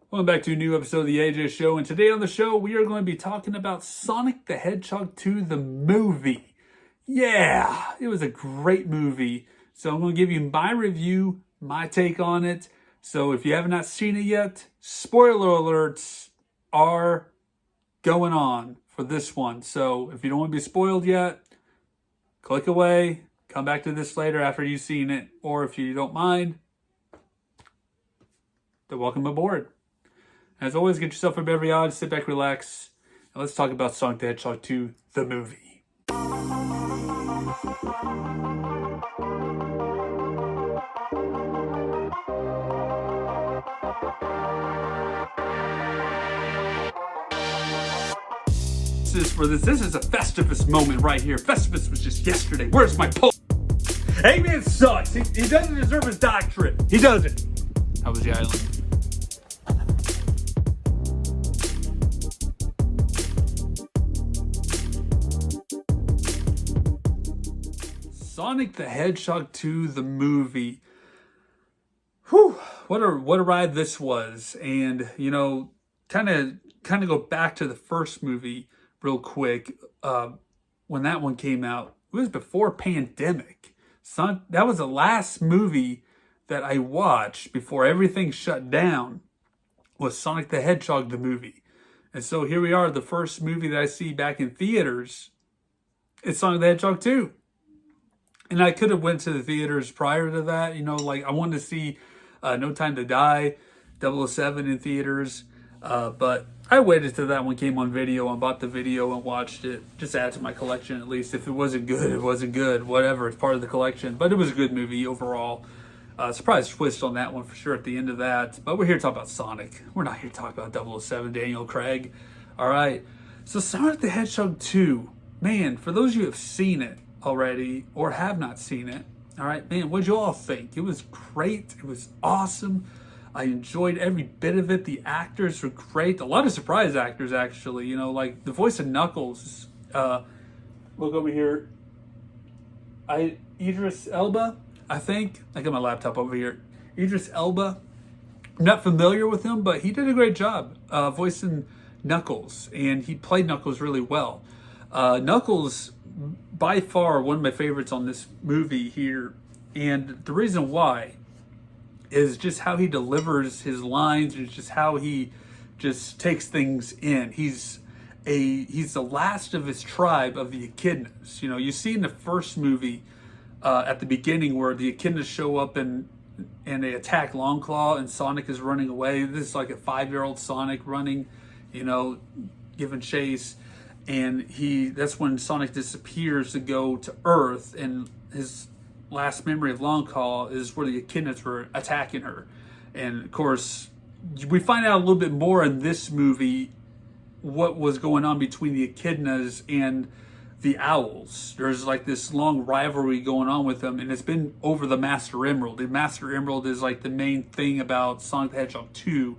Welcome back to a new episode of the AJ Show, and today on the show we are going to be talking about Sonic the Hedgehog 2, the movie. Yeah, it was a great movie. So I'm going to give you my review, my take on it. So if you have not seen it yet, spoiler alerts are going on for this one. So if you don't want to be spoiled yet, click away, come back to this later after you've seen it, or if you don't mind, then welcome aboard. As always, get yourself a beverage, sit back, relax, and let's talk about Sonic the Hedgehog 2, the movie. This is a Festivus moment right here. Festivus was just yesterday. Where's my post? Eggman sucks. He doesn't deserve his doctorate. He doesn't. How was the island? Sonic the Hedgehog 2, the movie. Whew, what a ride this was. And, you know, kind of go back to the first movie real quick. When that one came out, it was before pandemic. That was the last movie that I watched before everything shut down, was Sonic the Hedgehog, the movie. And so here we are, the first movie that I see back in theaters, it's Sonic the Hedgehog 2. And I could have went to the theaters prior to that. You know, like I wanted to see No Time to Die, 007 in theaters. But I waited till that one came on video and bought the video and watched it. Just add to my collection at least. If it wasn't good, it wasn't good. Whatever, it's part of the collection. But it was a good movie overall. Surprise twist on that one for sure at the end of that. But we're here to talk about Sonic. We're not here to talk about 007, Daniel Craig. All right. So Sonic the Hedgehog 2. Man, for those of you who have seen it already or have not seen it, all right, man, what'd you all think? It was great. It was awesome. I enjoyed every bit of it. The actors were great. A lot of surprise actors, actually. You know, like the voice of Knuckles. Look over here. Idris Elba, I think. I got my laptop over here. Idris Elba. I'm not familiar with him, but he did a great job voicing Knuckles, and he played Knuckles really well. Knuckles, by far, one of my favorites on this movie here, and the reason why is just how he delivers his lines, and just how he just takes things in. He's the last of his tribe of the echidnas. You know, you see in the first movie at the beginning where the echidnas show up and they attack Longclaw and Sonic is running away. This is like a 5-year-old Sonic running, you know, giving chase. And that's when Sonic disappears to go to Earth, and his last memory of Longclaw is where the echidnas were attacking her. And of course, we find out a little bit more in this movie what was going on between the echidnas and the owls. There's like this long rivalry going on with them, and it's been over the Master Emerald. The Master Emerald is like the main thing about Sonic the Hedgehog 2,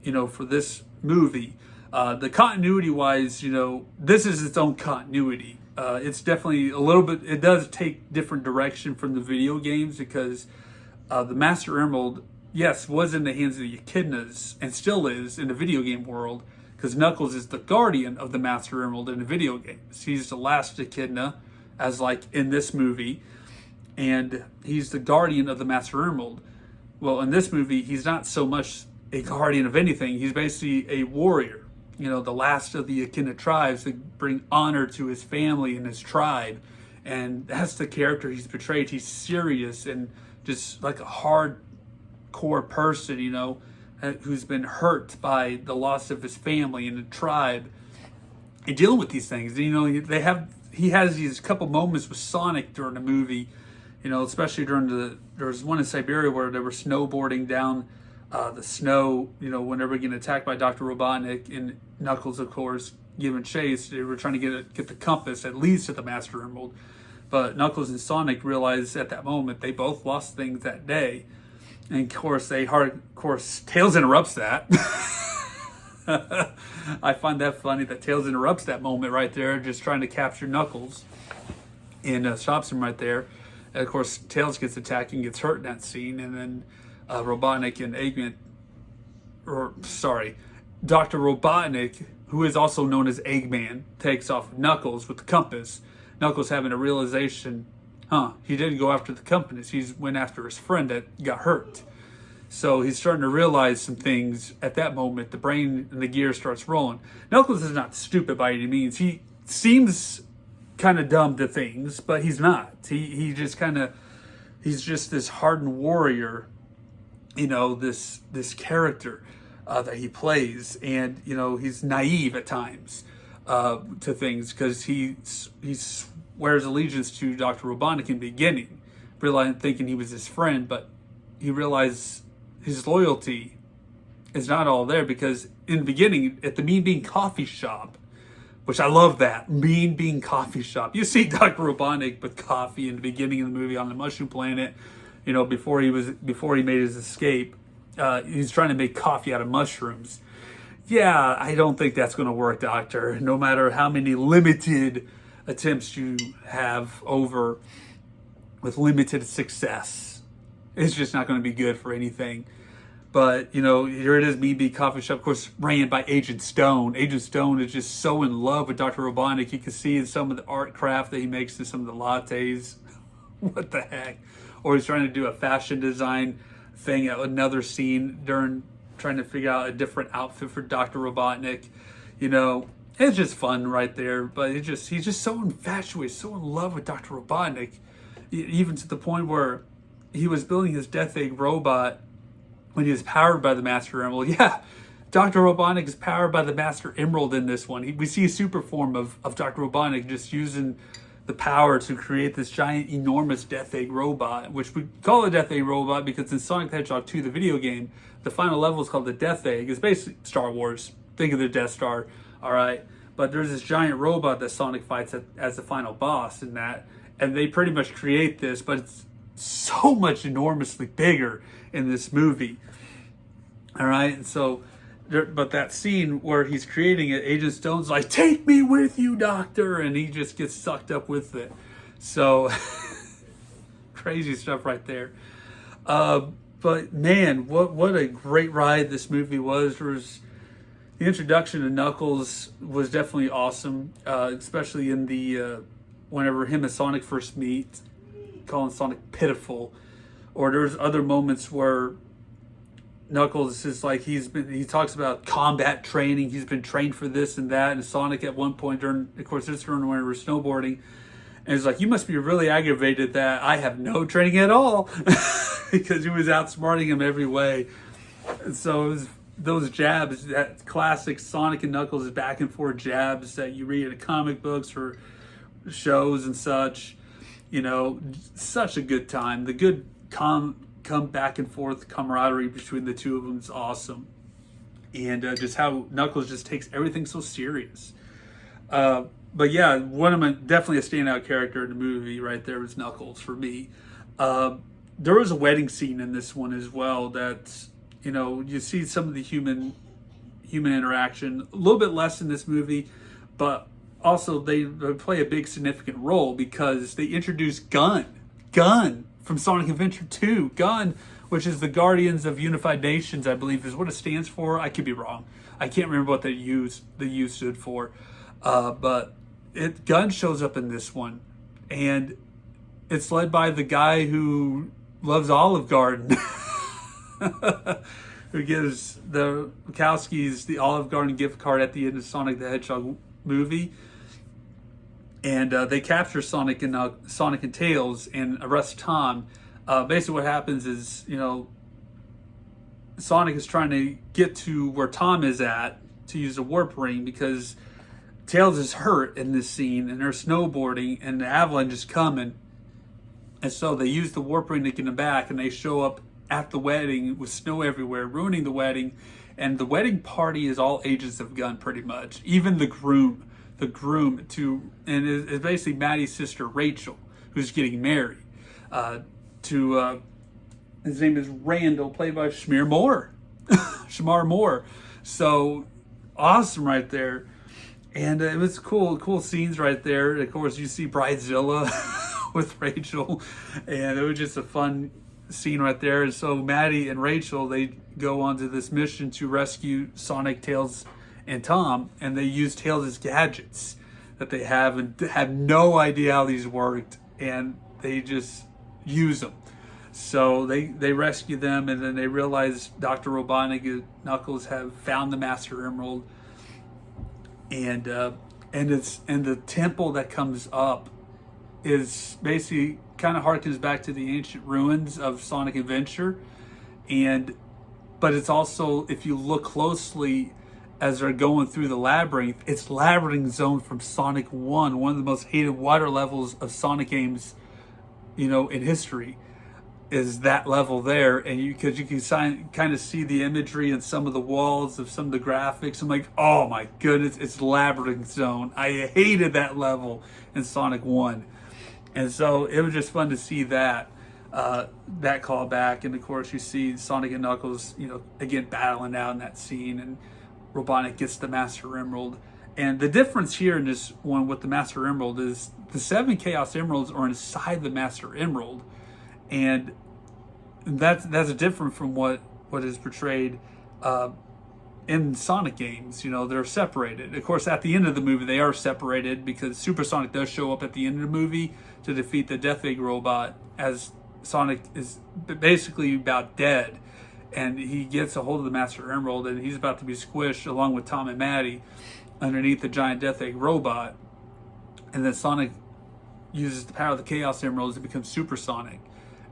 you know, for this movie. The continuity wise, you know, this is its own continuity. It's definitely a little bit, it does take different direction from the video games, because the Master Emerald, yes, was in the hands of the echidnas and still is in the video game world, because Knuckles is the guardian of the Master Emerald in the video games. He's the last echidna, as like in this movie, and he's the guardian of the Master Emerald. Well, in this movie, he's not so much a guardian of anything. He's basically a warrior. You know, the last of the Echidna tribes to bring honor to his family and his tribe. And that's the character he's portrayed. He's serious and just like a hardcore person, you know, who's been hurt by the loss of his family and the tribe and dealing with these things. You know, he has these couple moments with Sonic during the movie, you know, especially there was one in Siberia where they were snowboarding down the snow, you know, whenever getting attacked by Dr. Robotnik, and Knuckles, of course, giving chase. They were trying to get the compass at least at the Master Emerald. But Knuckles and Sonic realized at that moment they both lost things that day. And of course, Tails interrupts that. I find that funny that Tails interrupts that moment right there, just trying to capture Knuckles, and stops him right there. And of course, Tails gets attacked and gets hurt in that scene, and then Robotnik and Eggman or sorry, Dr. Robotnik, who is also known as Eggman, takes off Knuckles with the compass. Knuckles having a realization, he didn't go after the compass. He went after his friend that got hurt. So he's starting to realize some things at that moment. The brain and the gear starts rolling. Knuckles is not stupid by any means. He seems kind of dumb to things, but he's not. He's just this hardened warrior, this character that he plays, and he's naive at times to things because he swears allegiance to Dr. Robotnik in the beginning, thinking he was his friend, but he realized his loyalty is not all there, because in the beginning at the Mean Bean coffee shop, which I love that, Mean Bean coffee shop, you see Dr. Robotnik with coffee in the beginning of the movie on the Mushroom Planet, before he made his escape. He's trying to make coffee out of mushrooms. Yeah, I don't think that's going to work, Doctor. No matter how many limited attempts you have over with limited success, it's just not going to be good for anything. But, here it is, Mean Bean Coffee Shop, of course, ran by Agent Stone. Agent Stone is just so in love with Dr. Robotnik. You can see in some of the art craft that he makes in some of the lattes. What the heck? Or he's trying to do a fashion design thing at another scene during trying to figure out a different outfit for Dr. Robotnik. It's just fun right there. But he's just so infatuated, so in love with Dr. Robotnik, even to the point where he was building his Death Egg robot when he was powered by the Master Emerald. Yeah, Dr. Robotnik is powered by the Master Emerald in this one. We see a super form of Dr. Robotnik just using the power to create this giant, enormous Death Egg robot, which we call a Death Egg robot because in Sonic the Hedgehog 2, the video game, the final level is called the Death Egg. It's basically Star Wars. Think of the Death Star, all right? But there's this giant robot that Sonic fights as the final boss in that, and they pretty much create this, but it's so much enormously bigger in this movie. All right, and so, but that scene where he's creating it, Agent Stone's like, "Take me with you, Doctor," and he just gets sucked up with it. So, crazy stuff right there. But man, what a great ride this movie was. The introduction to Knuckles was definitely awesome, especially in the whenever him and Sonic first meet, calling Sonic pitiful. Or there's other moments where Knuckles is like, he talks about combat training, he's been trained for this and that, and Sonic at one point during when we were snowboarding, and he's like, "You must be really aggravated that I have no training at all," because he was outsmarting him every way. And so it was those jabs, that classic Sonic and Knuckles back and forth jabs that you read in comic books or shows and such. Such a good time. The good come back and forth camaraderie between the two of them is awesome. And just how Knuckles just takes everything so serious. But yeah, definitely a standout character in the movie right there was Knuckles for me. There was a wedding scene in this one as well that, you see some of the human interaction, a little bit less in this movie, but also they play a big significant role because they introduce Gun from Sonic Adventure 2. Gun, which is the Guardians of Unified Nations, I believe is what it stands for. I could be wrong. I can't remember what the U stood for. But Gun shows up in this one, and it's led by the guy who loves Olive Garden, who gives the Wachowskis the Olive Garden gift card at the end of Sonic the Hedgehog movie. And they capture Sonic and Tails and arrest Tom. Basically what happens is, Sonic is trying to get to where Tom is at to use a warp ring because Tails is hurt in this scene and they're snowboarding and the avalanche is coming. And so they use the warp ring to get him back, and they show up at the wedding with snow everywhere, ruining the wedding. And the wedding party is all agents of Gun pretty much. Even the groom and it's basically Maddie's sister Rachel, who's getting married to his name is Randall, played by Shamar Moore. So awesome right there. And it was cool scenes right there. Of course, you see Bridezilla with Rachel, and it was just a fun scene right there. And so Maddie and Rachel, they go onto this mission to rescue Sonic, Tails, and Tom, and they use Tails' gadgets that they have and have no idea how these worked, and they just use them. So they rescue them, and then they realize Dr. Robotnik and Knuckles have found the Master Emerald, and the temple that comes up is basically kind of harkens back to the ancient ruins of Sonic Adventure, but it's also, if you look closely as they're going through the labyrinth, it's Labyrinth Zone from Sonic 1, one of the most hated water levels of Sonic games, in history, is that level there. And you can kind of see the imagery and some of the walls of some of the graphics. I'm like, oh my goodness, it's Labyrinth Zone. I hated that level in Sonic 1. And so it was just fun to see that callback. And of course you see Sonic and Knuckles, again battling out in that scene, and Robotnik gets the Master Emerald. And the difference here in this one with the Master Emerald is the 7 Chaos Emeralds are inside the Master Emerald. And that's different from what is portrayed in Sonic games. They're separated. Of course, at the end of the movie, they are separated because Super Sonic does show up at the end of the movie to defeat the Death Egg robot, as Sonic is basically about dead. And he gets a hold of the Master Emerald, and he's about to be squished along with Tom and Maddie underneath the giant Death Egg robot. And then Sonic uses the power of the Chaos Emeralds to become Super Sonic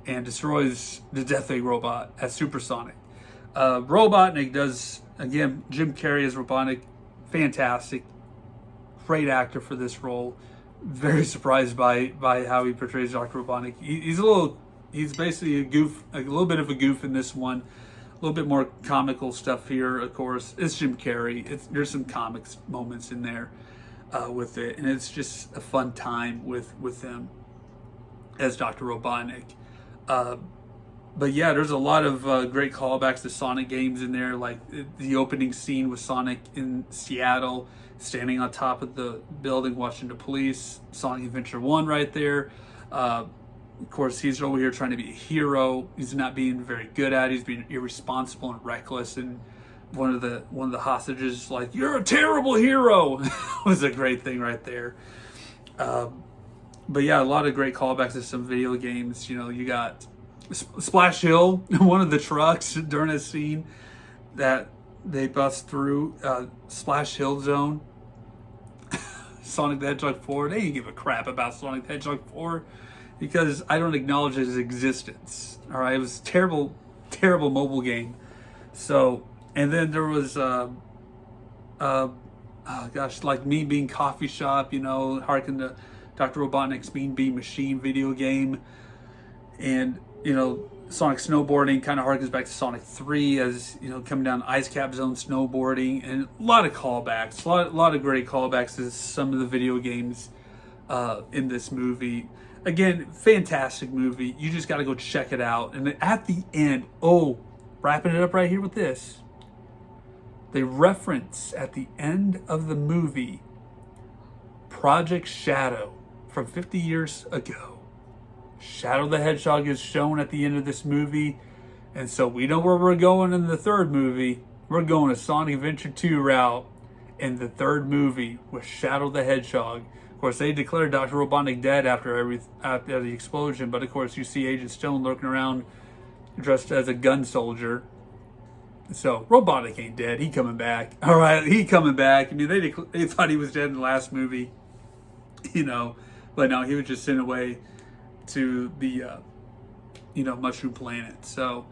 and destroys the Death Egg robot as Super Sonic. Robotnik does, again, Jim Carrey as Robotnik, fantastic, great actor for this role. Very surprised by how he portrays Dr. Robotnik. He's basically a little bit of a goof in this one. A little bit more comical stuff here, of course. It's Jim Carrey. There's some comics moments in there with it, and it's just a fun time with him as Dr. Robotnik. But yeah, there's a lot of great callbacks to Sonic games in there, like the opening scene with Sonic in Seattle, standing on top of the building watching the police. Sonic Adventure 1 right there. Of course, he's over here trying to be a hero. He's not being very good at it. He's being irresponsible and reckless. And one of the hostages is like, "You're a terrible hero." It was a great thing right there. But yeah, a lot of great callbacks to some video games. You got Splash Hill, one of the trucks during a scene that they bust through. Splash Hill Zone. Sonic the Hedgehog 4. They didn't give a crap about Sonic the Hedgehog 4. Because I don't acknowledge his existence. All right, it was a terrible, terrible mobile game. So, and then there was, like Me Being Coffee Shop, harken to Dr. Robotnik's Mean Bean Machine video game, and Sonic Snowboarding kind of harkens back to Sonic 3 as coming down Ice Cap Zone snowboarding, and a lot of callbacks, a lot of great callbacks to some of the video games in this movie. Again, fantastic movie. You just got to go check it out. And at the end, wrapping it up right here with this, they reference at the end of the movie Project Shadow from 50 years ago. Shadow the Hedgehog is shown at the end of this movie. And so we know where we're going in the third movie. We're going a Sonic Adventure 2 route in the third movie with Shadow the Hedgehog. Of course, they declared Dr. Robotnik dead after the explosion, but of course you see Agent Stone lurking around dressed as a gun soldier. So Robotnik ain't dead. He coming back. All right, he coming back. I mean, they thought he was dead in the last movie, but no, he was just sent away to the Mushroom Planet. So,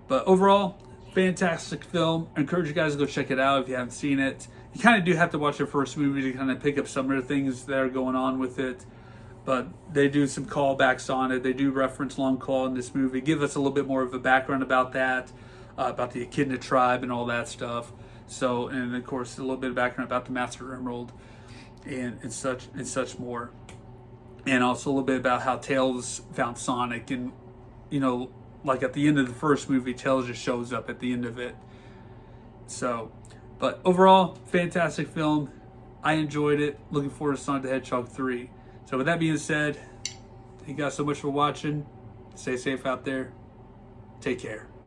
but overall, fantastic film. I encourage you guys to go check it out if you haven't seen it. You kind of do have to watch the first movie to kind of pick up some of the things that are going on with it. But they do some callbacks on it. They do reference Long Claw in this movie. Give us a little bit more of a background about that, about the Echidna tribe and all that stuff. So, and of course, a little bit of background about the Master Emerald and such more. And also a little bit about how Tails found Sonic. And, like at the end of the first movie, Tails just shows up at the end of it. So, but overall, fantastic film. I enjoyed it. Looking forward to Sonic the Hedgehog 3. So with that being said, thank you guys so much for watching. Stay safe out there. Take care.